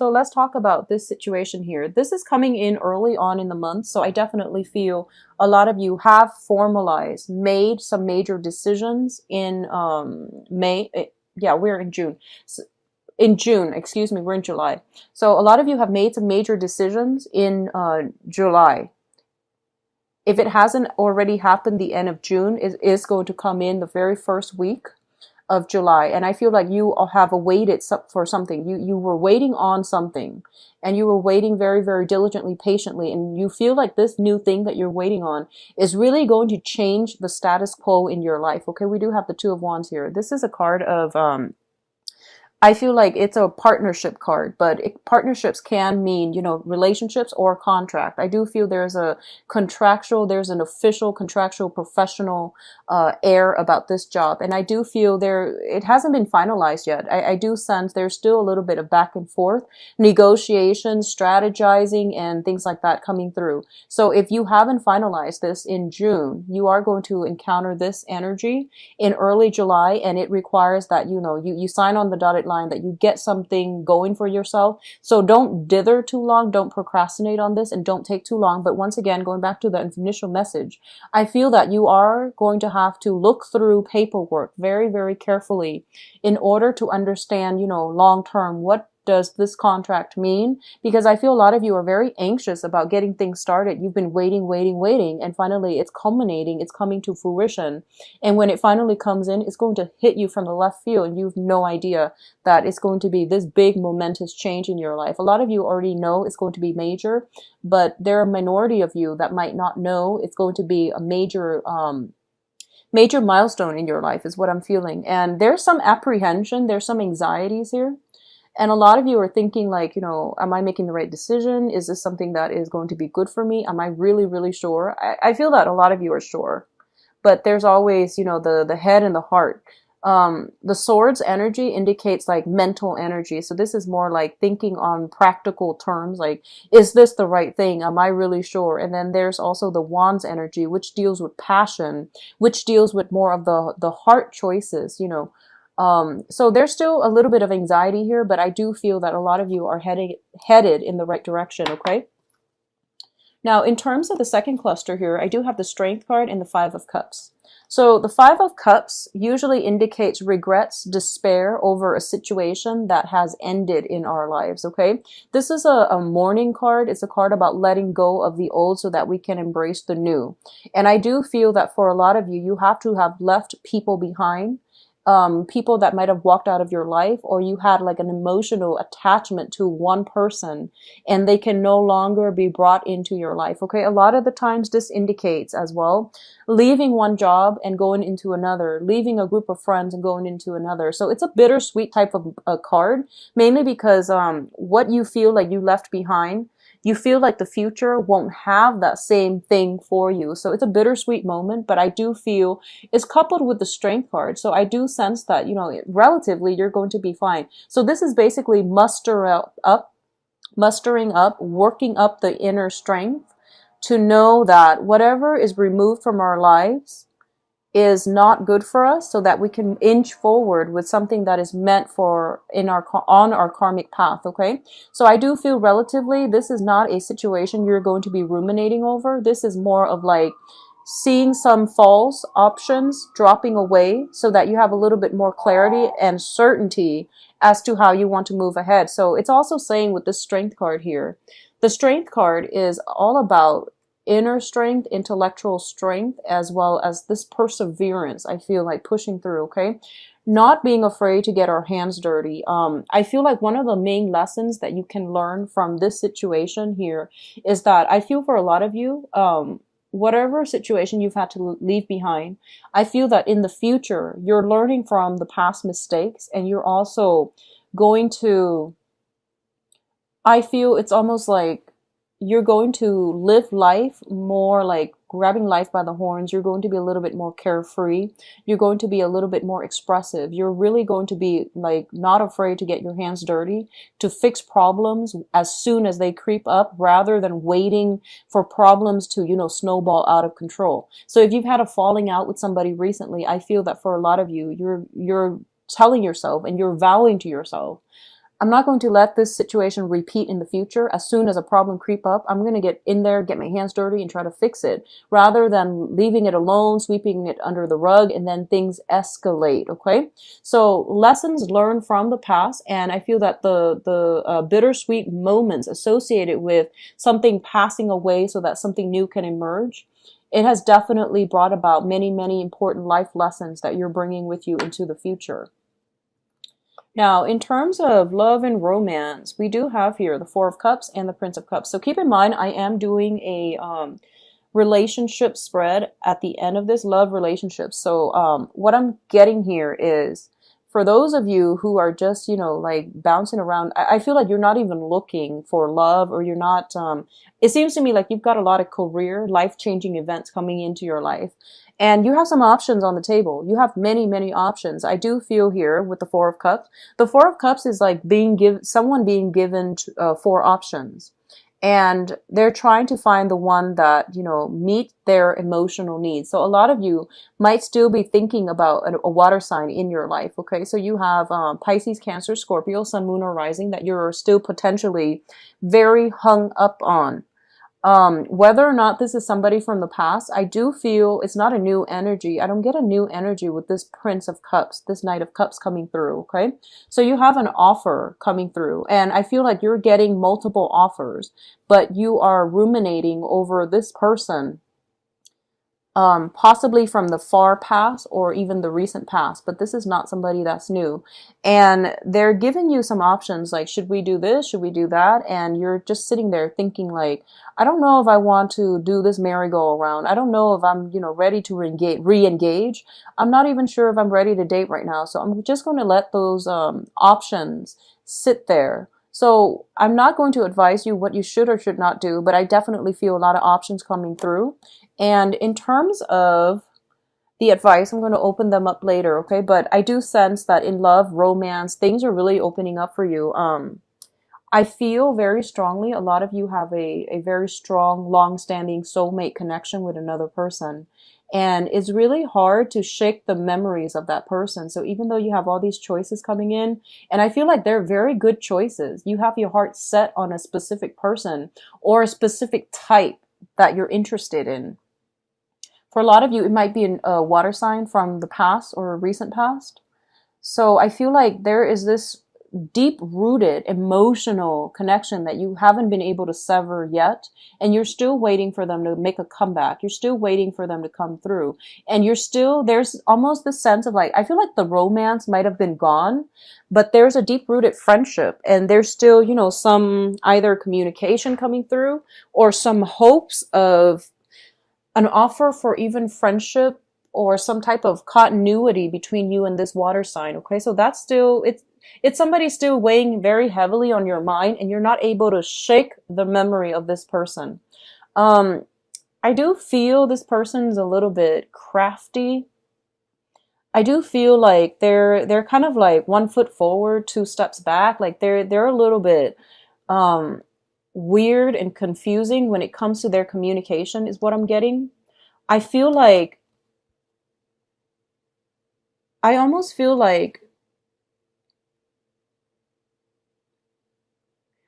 So let's talk about this situation here. This is coming in early on in the month, so I definitely feel a lot of you have formalized, made some major decisions in May. Yeah, we're in June. In June, excuse me, we're in July. So a lot of you have made some major decisions in July. If it hasn't already happened, the end of June is going to come in the very first week of July. And I feel like you have awaited for something. You were waiting on something, and you were waiting very, very diligently, patiently. And you feel like this new thing that you're waiting on is really going to change the status quo in your life. Okay, we do have the Two of Wands here. This is a card of, I feel like it's a partnership card, but partnerships can mean, relationships or contract. I do feel there's an official contractual professional air about this job. And I do feel it hasn't been finalized yet. I do sense there's still a little bit of back and forth, negotiations, strategizing, and things like that coming through. So if you haven't finalized this in June, you are going to encounter this energy in early July, and it requires that, you sign on the dotted line, that you get something going for yourself. So don't dither too long, don't procrastinate on this, and don't take too long. But once again, going back to the initial message, I feel that you are going to have to look through paperwork very, very carefully in order to understand, long term, what does this contract mean? Because I feel a lot of you are very anxious about getting things started. You've been waiting, waiting, waiting, and finally it's culminating, it's coming to fruition. And when it finally comes in, it's going to hit you from the left field, and you have no idea that it's going to be this big momentous change in your life. A lot of you already know it's going to be major, but there are a minority of you that might not know it's going to be a major milestone in your life, is what I'm feeling. And there's some apprehension, there's some anxieties here. And a lot of you are thinking like, am I making the right decision? Is this something that is going to be good for me? Am I really, really sure? I feel that a lot of you are sure, but there's always, the head and the heart. The swords energy indicates like mental energy. So this is more like thinking on practical terms, like, is this the right thing? Am I really sure? And then there's also the wands energy, which deals with passion, which deals with more of the heart choices, so there's still a little bit of anxiety here, but I do feel that a lot of you are headed in the right direction, okay? Now, in terms of the second cluster here, I do have the Strength card and the Five of Cups. So the Five of Cups usually indicates regrets, despair over a situation that has ended in our lives, okay? This is a mourning card. It's a card about letting go of the old so that we can embrace the new. And I do feel that for a lot of you, you have to have left people behind. People that might have walked out of your life, or you had like an emotional attachment to one person and they can no longer be brought into your life. Okay. A lot of the times this indicates as well, leaving one job and going into another, leaving a group of friends and going into another. So it's a bittersweet type of a card, mainly because, what you feel like you left behind, you feel like the future won't have that same thing for you. So it's a bittersweet moment, but I do feel it's coupled with the Strength card. So I do sense that, relatively you're going to be fine. So this is basically mustering up, working up the inner strength to know that whatever is removed from our lives is not good for us, so that we can inch forward with something that is meant for on our karmic path. Okay, so I do feel relatively this is not a situation you're going to be ruminating over. This is more of like seeing some false options dropping away so that you have a little bit more clarity and certainty as to how you want to move ahead. So it's also saying with the Strength card here, the Strength card is all about inner strength, intellectual strength, as well as this perseverance. I feel like pushing through, okay? Not being afraid to get our hands dirty. I feel like one of the main lessons that you can learn from this situation here is that I feel for a lot of you, whatever situation you've had to leave behind, I feel that in the future, you're learning from the past mistakes, and you're also going to, I feel it's almost like you're going to live life more like grabbing life by the horns. You're going to be a little bit more carefree. You're going to be a little bit more expressive. You're really going to be like not afraid to get your hands dirty, to fix problems as soon as they creep up, rather than waiting for problems to, snowball out of control. So if you've had a falling out with somebody recently, I feel that for a lot of you, you're telling yourself and you're vowing to yourself, I'm not going to let this situation repeat in the future. As soon as a problem creep up, I'm going to get in there, get my hands dirty and try to fix it rather than leaving it alone, sweeping it under the rug, and then things escalate. Okay. So lessons learned from the past. And I feel that the bittersweet moments associated with something passing away so that something new can emerge, it has definitely brought about many, many important life lessons that you're bringing with you into the future. Now, in terms of love and romance, we do have here the Four of Cups and the Prince of Cups. So keep in mind, I am doing a relationship spread at the end of this, love relationships. So what I'm getting here is for those of you who are just, like bouncing around, I feel like you're not even looking for love, or you're not, it seems to me like you've got a lot of career, life-changing events coming into your life. And you have some options on the table. You have many, many options. I do feel here with the Four of Cups. The Four of Cups is like someone being given four options. And they're trying to find the one that, meet their emotional needs. So a lot of you might still be thinking about a water sign in your life. Okay. So you have Pisces, Cancer, Scorpio, Sun, Moon, or Rising that you're still potentially very hung up on. Whether or not this is somebody from the past, I do feel it's not a new energy. I don't get a new energy with this Prince of Cups, this Knight of Cups coming through, okay? So you have an offer coming through, and I feel like you're getting multiple offers, but you are ruminating over this person, possibly from the far past or even the recent past, but this is not somebody that's new. And they're giving you some options like, should we do this? Should we do that? And you're just sitting there thinking like, I don't know if I want to do this merry-go-round. I don't know if I'm, ready to re-engage. I'm not even sure if I'm ready to date right now. So I'm just going to let those options sit there. So I'm not going to advise you what you should or should not do, but I definitely feel a lot of options coming through. And in terms of the advice, I'm going to open them up later, okay? But I do sense that in love, romance, things are really opening up for you. I feel very strongly a lot of you have a very strong, long-standing soulmate connection with another person. And it's really hard to shake the memories of that person. So even though you have all these choices coming in, and I feel like they're very good choices, you have your heart set on a specific person or a specific type that you're interested in. For a lot of you, it might be a water sign from the past or a recent past. So I feel like there is this deep-rooted emotional connection that you haven't been able to sever yet, and you're still waiting for them to make a comeback. You're still waiting for them to come through, and there's almost this sense of like, I feel like the romance might have been gone, but there's a deep-rooted friendship, and there's still, some either communication coming through or some hopes of an offer for even friendship or some type of continuity between you and this water sign. Okay. So that's still, it's somebody still weighing very heavily on your mind, and you're not able to shake the memory of this person. I do feel this person's a little bit crafty. I do feel like they're kind of like 1 foot forward, 2 steps back. Like they're a little bit, weird and confusing when it comes to their communication is what I'm getting. I almost feel like,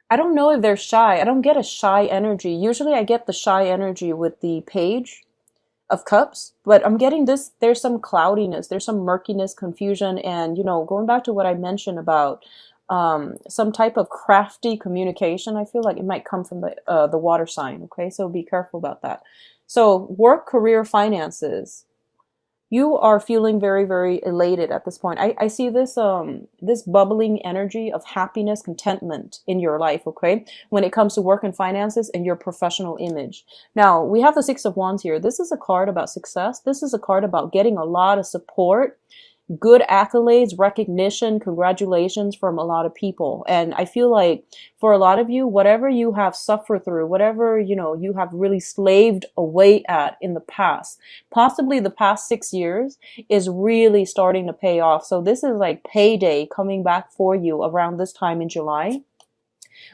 I don't know if they're shy. I don't get a shy energy. Usually I get the shy energy with the Page of Cups, but I'm getting this, there's some cloudiness, there's some murkiness, confusion, and, going back to what I mentioned about some type of crafty communication, I feel like it might come from the water sign. Okay, so be careful about that. So work, career, finances. You are feeling very, very elated at this point. I see this this bubbling energy of happiness, contentment in your life, okay? When it comes to work and finances and your professional image. Now, we have the Six of Wands here. This is a card about success. This is a card about getting a lot of support, good accolades, recognition, congratulations from a lot of people. And I feel like for a lot of you, whatever you have suffered through, whatever, you have really slaved away at in the past, possibly the past 6 years, is really starting to pay off. So this is like payday coming back for you around this time in July.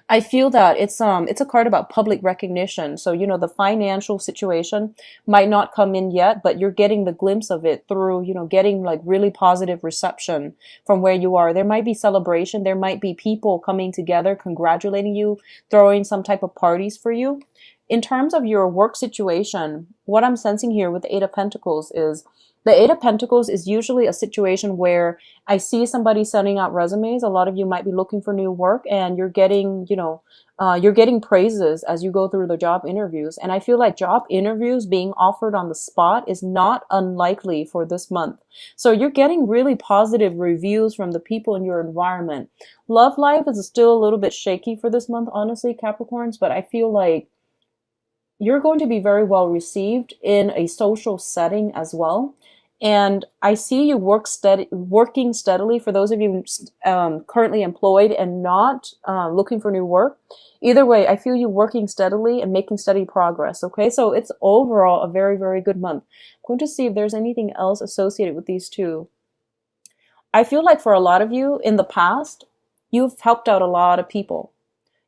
I feel that it's a card about public recognition. So, the financial situation might not come in yet, but you're getting the glimpse of it through, getting like really positive reception from where you are. There might be celebration, there might be people coming together, congratulating you, throwing some type of parties for you. In terms of your work situation, what I'm sensing here with the Eight of Pentacles is the Eight of Pentacles is usually a situation where I see somebody sending out resumes. A lot of you might be looking for new work and you're getting praises as you go through the job interviews. And I feel like job interviews being offered on the spot is not unlikely for this month. So you're getting really positive reviews from the people in your environment. Love life is still a little bit shaky for this month, honestly, Capricorns, but I feel like you're going to be very well received in a social setting as well. And I see you working steadily. For those of you currently employed and not looking for new work, either way, I feel you working steadily and making steady progress. Okay, so it's overall a very, very good month. I'm going to see if there's anything else associated with these two. I feel like for a lot of you in the past, you've helped out a lot of people.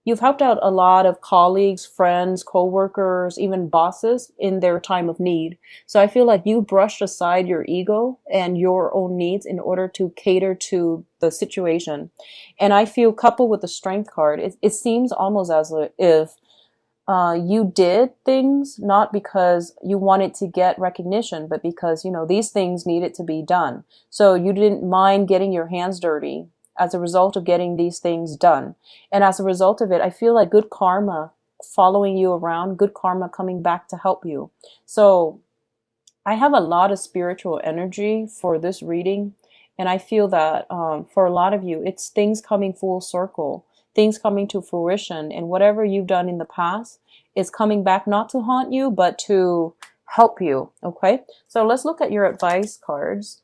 You've helped out a lot of colleagues, friends, coworkers, even bosses in their time of need. So I feel like you brushed aside your ego and your own needs in order to cater to the situation. And I feel coupled with the Strength card, it seems almost as if you did things not because you wanted to get recognition, but because, these things needed to be done. So you didn't mind getting your hands dirty as a result of getting these things done. And as a result of it, I feel like good karma following you around, good karma coming back to help you. So I have a lot of spiritual energy for this reading. And I feel that for a lot of you, it's things coming full circle, things coming to fruition. And whatever you've done in the past is coming back not to haunt you, but to help you. Okay, so let's look at your advice cards.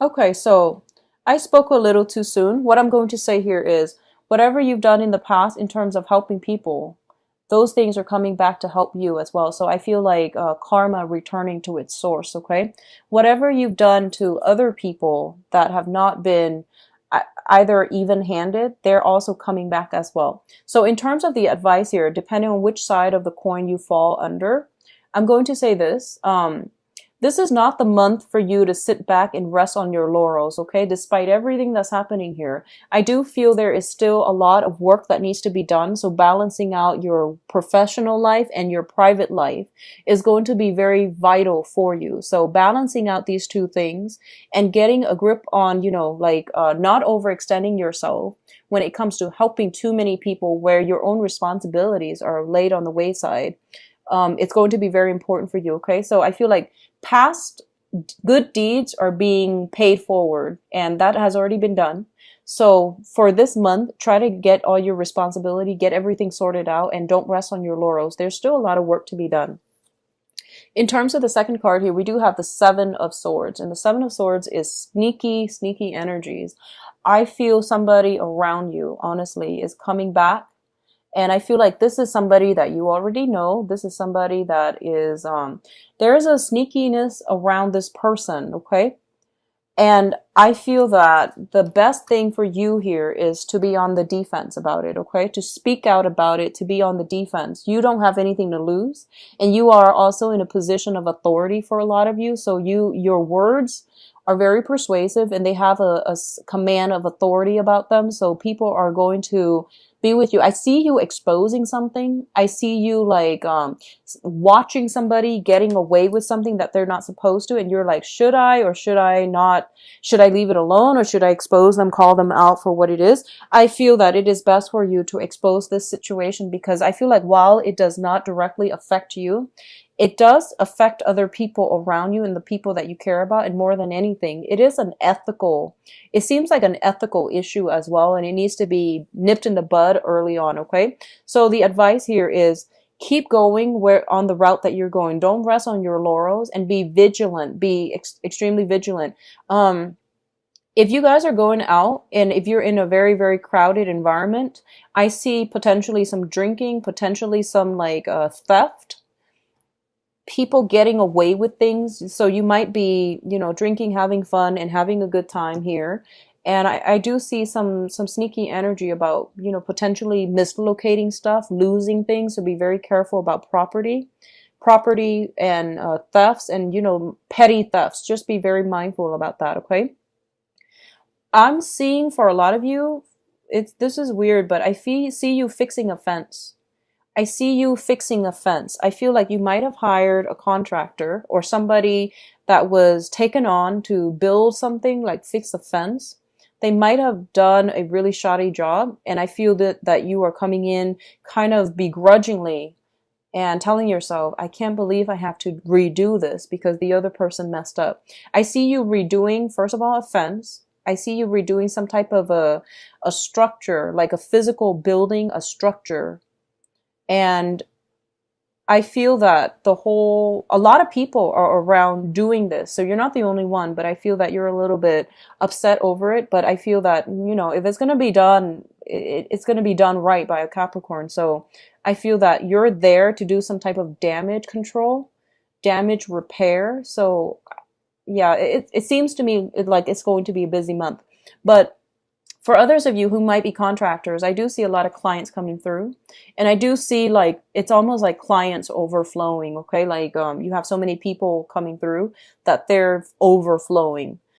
Okay, so I spoke a little too soon. What I'm going to say here is whatever you've done in the past in terms of helping people, those things are coming back to help you as well. So I feel like karma returning to its source, okay? Whatever you've done to other people that have not been either even-handed, they're also coming back as well. So in terms of the advice here, depending on which side of the coin you fall under, I'm going to say this. This is not the month for you to sit back and rest on your laurels, okay? Despite everything that's happening here, I do feel there is still a lot of work that needs to be done. So balancing out your professional life and your private life is going to be very vital for you. So balancing out these two things and getting a grip on, not overextending yourself when it comes to helping too many people where your own responsibilities are laid on the wayside. It's going to be very important for you, okay? So I feel like past good deeds are being paid forward, and that has already been done. So for this month, try to get all your responsibility, get everything sorted out, and don't rest on your laurels. There's still a lot of work to be done. In terms of the second card here, we do have the Seven of Swords, and the Seven of Swords is sneaky, sneaky energies. I feel somebody around you, honestly, is coming back. And I feel like this is somebody that you already know. This is somebody that is, there is a sneakiness around this person, okay? And I feel that the best thing for you here is to be on the defense about it, okay? To speak out about it, to be on the defense. You don't have anything to lose. And you are also in a position of authority for a lot of you. So your words are very persuasive and they have a command of authority about them. So people are going to be with you. I see you exposing something. I see you like watching somebody getting away with something that they're not supposed to. And you're like, should I or should I not? Should I leave it alone or should I expose them, call them out for what it is? I feel that it is best for you to expose this situation because I feel like while it does not directly affect you, it does affect other people around you and the people that you care about. And more than anything, it seems like an ethical issue as well. And it needs to be nipped in the bud early on. Okay. So the advice here is keep going on the route that you're going. Don't rest on your laurels and be vigilant, be extremely vigilant. If you guys are going out and if you're in a very, very crowded environment, I see potentially some drinking, potentially some theft. People getting away with things. So you might be, drinking, having fun and having a good time here. And I do see some sneaky energy about, you know, potentially mislocating stuff, losing things. So be very careful about property and thefts and, you know, petty thefts. Just be very mindful about that, okay? I'm seeing for a lot of you, this is weird, but see you fixing a fence. I see you fixing a fence. I feel like you might have hired a contractor or somebody that was taken on to build something like fix a fence. They might have done a really shoddy job, and I feel that you are coming in kind of begrudgingly and telling yourself, I can't believe I have to redo this because the other person messed up. I see you redoing, first of all, a fence. I see you redoing some type of a structure, like a physical building, a structure. And I feel that a lot of people are around doing this. So you're not the only one, but I feel that you're a little bit upset over it. But I feel that, you know, if it's going to be done, it's going to be done right by a Capricorn. So I feel that you're there to do some type of damage control, damage repair. So yeah, it seems to me like it's going to be a busy month. But for others of you who might be contractors, I do see a lot of clients coming through, and I do see like it's almost like clients overflowing. Okay, like you have so many people coming through that they're overflowing.